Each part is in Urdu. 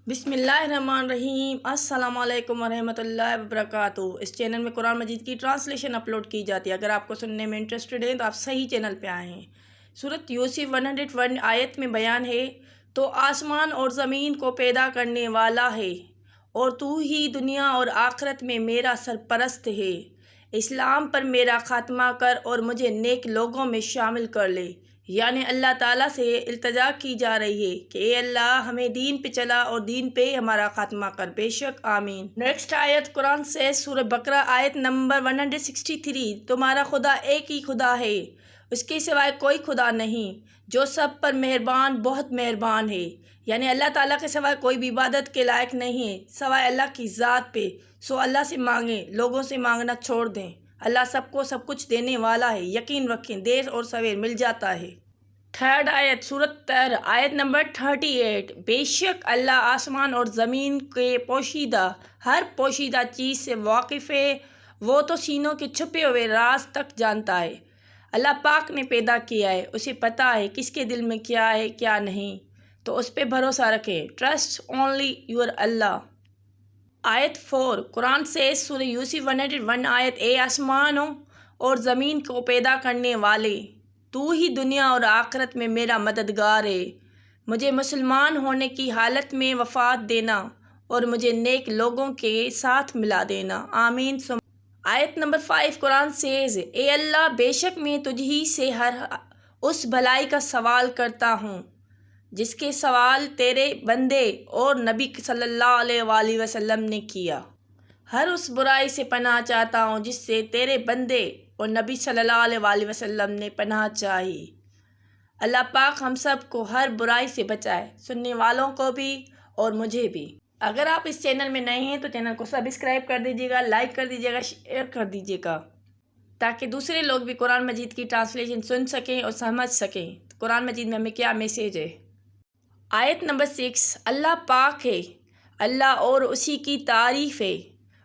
بسم اللہ الرحمن الرحیم۔ السلام علیکم ورحمۃ اللہ وبرکاتہ۔ اس چینل میں قرآن مجید کی ٹرانسلیشن اپلوڈ کی جاتی ہے۔ اگر آپ کو سننے میں انٹرسٹڈ ہیں تو آپ صحیح چینل پہ آئے ہیں۔ سورۃ یوسف 101 آیت میں بیان ہے، تو آسمان اور زمین کو پیدا کرنے والا ہے، اور تو ہی دنیا اور آخرت میں میرا سرپرست ہے۔ اسلام پر میرا خاتمہ کر اور مجھے نیک لوگوں میں شامل کر لے۔ یعنی اللہ تعالیٰ سے التجا کی جا رہی ہے کہ اے اللہ ہمیں دین پہ چلا اور دین پہ ہمارا خاتمہ کر، بے شک آمین۔ نیکسٹ آیت قرآن سے سورہ بقرہ آیت نمبر 163۔ تمہارا خدا ایک ہی خدا ہے، اس کے سوائے کوئی خدا نہیں، جو سب پر مہربان بہت مہربان ہے۔ یعنی اللہ تعالیٰ کے سوائے کوئی بھی عبادت کے لائق نہیں ہے سوائے اللہ کی ذات پہ، سو اللہ سے مانگیں، لوگوں سے مانگنا چھوڑ دیں۔ اللہ سب کو سب کچھ دینے والا ہے، یقین رکھیں دیر اور سویر مل جاتا ہے۔ تھرڈ آیت سورۃ طور آیت نمبر 38۔ بے شک اللہ آسمان اور زمین کے پوشیدہ ہر پوشیدہ چیز سے واقف ہے، وہ تو سینوں کے چھپے ہوئے راز تک جانتا ہے۔ اللہ پاک نے پیدا کیا ہے، اسے پتہ ہے کس کے دل میں کیا ہے کیا نہیں، تو اس پہ بھروسہ رکھیں۔ ٹرسٹ اونلی یور اللہ۔ آیت 4 قرآن سے سورہ یوسف 101 آیت۔ اے آسمانوں اور زمین کو پیدا کرنے والے، تو ہی دنیا اور آخرت میں میرا مددگار ہے۔ مجھے مسلمان ہونے کی حالت میں وفات دینا اور مجھے نیک لوگوں کے ساتھ ملا دینا، آمین۔ آیت نمبر 5 قرآن سیز، اے اللہ بے شک میں تجھ ہی سے ہر اس بھلائی کا سوال کرتا ہوں جس کے سوال تیرے بندے اور نبی صلی اللہ علیہ وآلہ وسلم نے کیا، ہر اس برائی سے پناہ چاہتا ہوں جس سے تیرے بندے اور نبی صلی اللہ علیہ وآلہ وسلم نے پناہ چاہی۔ اللہ پاک ہم سب کو ہر برائی سے بچائے، سننے والوں کو بھی اور مجھے بھی۔ اگر آپ اس چینل میں نئے ہیں تو چینل کو سبسکرائب کر دیجیے گا، لائک کر دیجیے گا، شیئر کر دیجیے گا، تاکہ دوسرے لوگ بھی قرآن مجید کی ٹرانسلیشن سن سکیں اور سمجھ سکیں قرآن مجید میں ہمیں کیا میسیج ہے۔ آیت نمبر 6 اللہ پاک ہے، اللہ اور اسی کی تعریف ہے،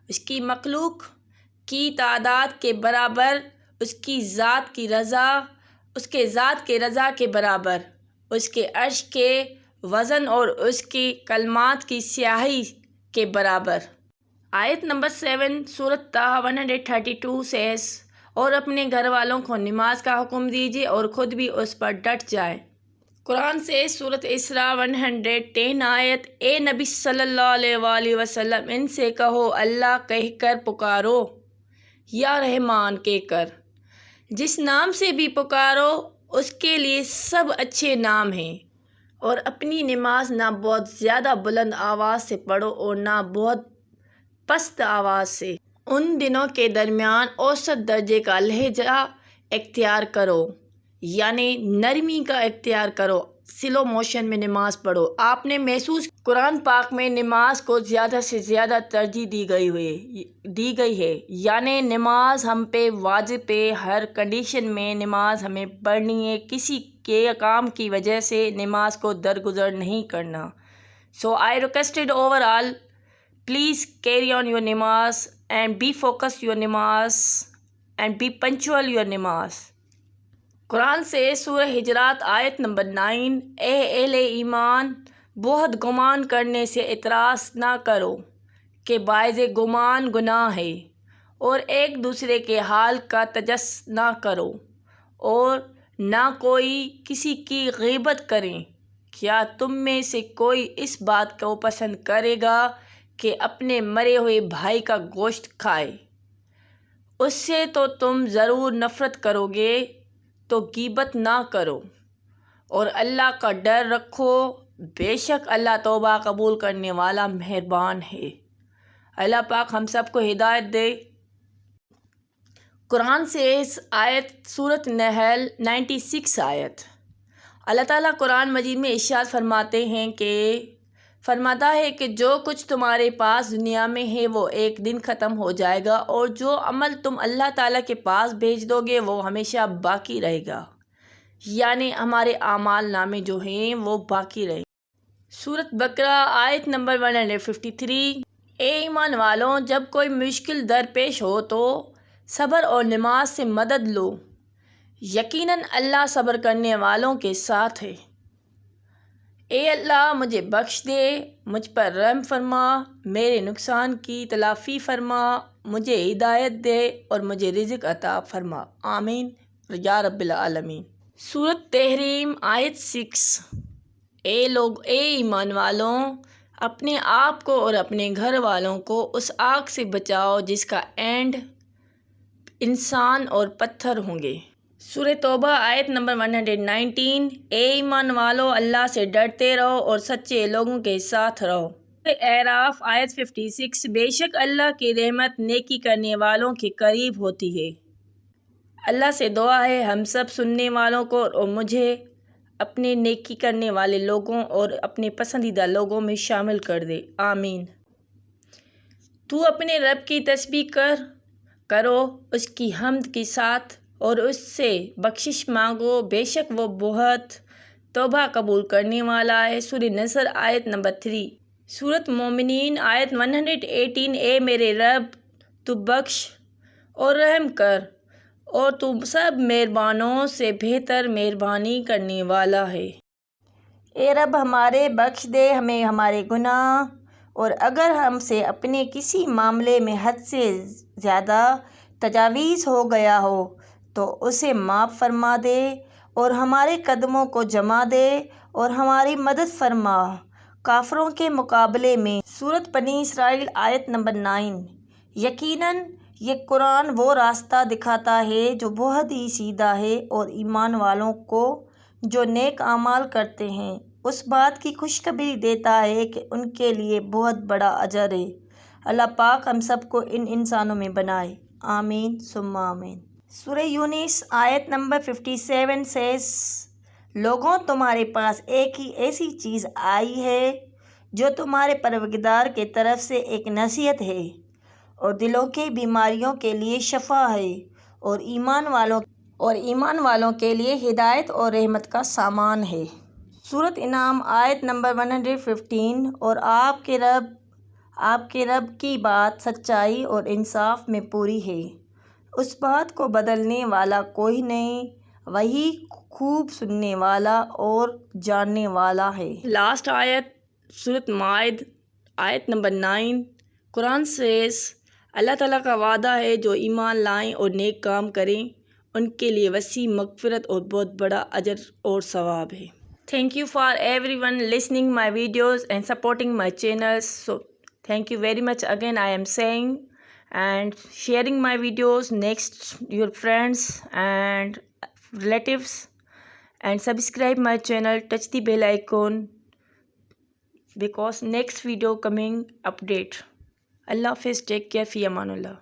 اس کی مخلوق کی تعداد کے برابر، اس کی ذات کی رضا، اس کے ذات کے رضا کے برابر، اس کے عرش کے وزن اور اس کی کلمات کی سیاہی کے برابر۔ آیت نمبر 7 سورۃ طٰہٰ 132 سیز، اور اپنے گھر والوں کو نماز کا حکم دیجیے اور خود بھی اس پر ڈٹ جائیں۔ قرآن سے سورۃ اسراء 110 آیت۔ اے نبی صلی اللہ علیہ وآلہ وسلم ان سے کہو اللہ کہہ کر پکارو یا رحمان کہہ کر، جس نام سے بھی پکارو اس کے لیے سب اچھے نام ہیں، اور اپنی نماز نہ بہت زیادہ بلند آواز سے پڑھو اور نہ بہت پست آواز سے۔ ان دنوں کے درمیان اوسط درجے کا لہجہ اختیار کرو، یعنی نرمی کا اختیار کرو، سلو موشن میں نماز پڑھو۔ آپ نے محسوس قرآن پاک میں نماز کو زیادہ سے زیادہ ترجیح دی گئی ہے، یعنی نماز ہم پہ واجب ہے، ہر کنڈیشن میں نماز ہمیں پڑھنی ہے، کسی کے کام کی وجہ سے نماز کو درگزر نہیں کرنا۔ So I requested overall please carry on your نماز اینڈ بی فوکس یور نماز اینڈ بی پنچول یور نماز۔ قرآن سے سورہ حجرات آیت نمبر 9۔ اے اہل ایمان بہت گمان کرنے سے اعتراض نہ کرو کہ باعث گمان گناہ ہے، اور ایک دوسرے کے حال کا تجسس نہ کرو، اور نہ کوئی کسی کی غیبت کریں۔ کیا تم میں سے کوئی اس بات کو پسند کرے گا کہ اپنے مرے ہوئے بھائی کا گوشت کھائے؟ اس سے تو تم ضرور نفرت کرو گے، تو غیبت نہ کرو، اور اللہ کا ڈر رکھو، بے شک اللہ توبہ قبول کرنے والا مہربان ہے۔ اللہ پاک ہم سب کو ہدایت دے۔ قرآن سے اس آیت سورۃ نحل 96 آیت۔ اللہ تعالیٰ قرآن مجید میں ارشاد فرماتا ہے کہ جو کچھ تمہارے پاس دنیا میں ہے وہ ایک دن ختم ہو جائے گا، اور جو عمل تم اللہ تعالیٰ کے پاس بھیج دو گے وہ ہمیشہ باقی رہے گا، یعنی ہمارے اعمال نامے جو ہیں وہ باقی رہیں گے۔ سورۃ بقرہ آیت نمبر 153۔ اے ایمان والوں جب کوئی مشکل درپیش ہو تو صبر اور نماز سے مدد لو، یقیناً اللہ صبر کرنے والوں کے ساتھ ہے۔ اے اللہ مجھے بخش دے، مجھ پر رحم فرما، میرے نقصان کی تلافی فرما، مجھے ہدایت دے اور مجھے رزق عطا فرما، آمین یا رب العالمین۔ سورۃ تحریم آیت 6۔ اے ایمان والوں، اپنے آپ کو اور اپنے گھر والوں کو اس آگ سے بچاؤ جس کا اینڈ انسان اور پتھر ہوں گے۔ سورہ توبہ آیت نمبر 119۔ اے ایمان والو، اللہ سے ڈرتے رہو اور سچے لوگوں کے ساتھ رہو۔ سورہ اعراف آیت 56۔ بے شک اللہ کی رحمت نیکی کرنے والوں کے قریب ہوتی ہے۔ اللہ سے دعا ہے ہم سب سننے والوں کو اور مجھے اپنے نیکی کرنے والے لوگوں اور اپنے پسندیدہ لوگوں میں شامل کر دے، آمین۔ تو اپنے رب کی تسبیح کرو اس کی حمد کے ساتھ اور اس سے بخشش مانگو، بے شک وہ بہت توبہ قبول کرنے والا ہے۔ سورہ نصر آیت نمبر 3۔ سورۃ مومنین آیت 118۔ اے میرے رب، تو بخش اور رحم کر اور تو سب مہربانوں سے بہتر مہربانی کرنے والا ہے۔ اے رب ہمارے بخش دے ہمیں ہمارے گناہ، اور اگر ہم سے اپنے کسی معاملے میں حد سے زیادہ تجاویز ہو گیا ہو تو اسے معاف فرما دے اور ہمارے قدموں کو جما دے اور ہماری مدد فرما کافروں کے مقابلے میں۔ سورۃ بنی اسرائیل آیت نمبر 9۔ یقیناً یہ قرآن وہ راستہ دکھاتا ہے جو بہت ہی سیدھا ہے، اور ایمان والوں کو جو نیک اعمال کرتے ہیں اس بات کی خوشخبری دیتا ہے کہ ان کے لیے بہت بڑا اجر ہے۔ اللہ پاک ہم سب کو ان انسانوں میں بنائے، آمین ثم آمین۔ سورہ یونس آیت نمبر 57 says، لوگوں تمہارے پاس ایک ہی ایسی چیز آئی ہے جو تمہارے پروردگار کے طرف سے ایک نصیحت ہے اور دلوں کی بیماریوں کے لیے شفا ہے، اور ایمان والوں کے لیے ہدایت اور رحمت کا سامان ہے۔ سورۃ انعام آیت نمبر 115۔ اور آپ کے رب کی بات سچائی اور انصاف میں پوری ہے، اس بات کو بدلنے والا کوئی نہیں، وہی خوب سننے والا اور جاننے والا ہے۔ لاسٹ آیت سورۃ مائدہ آیت نمبر 9۔ قرآن says، اللہ تعالیٰ کا وعدہ ہے جو ایمان لائیں اور نیک کام کریں ان کے لیے وسیع مغفرت اور بہت بڑا اجر اور ثواب ہے۔ Thank you for everyone listening my videos and supporting my channels. So thank you very much again I am saying, and sharing my videos next your friends and relatives, and subscribe my channel, touch the bell icon because next video coming update. Allah Hafiz, take care, fi amanullah.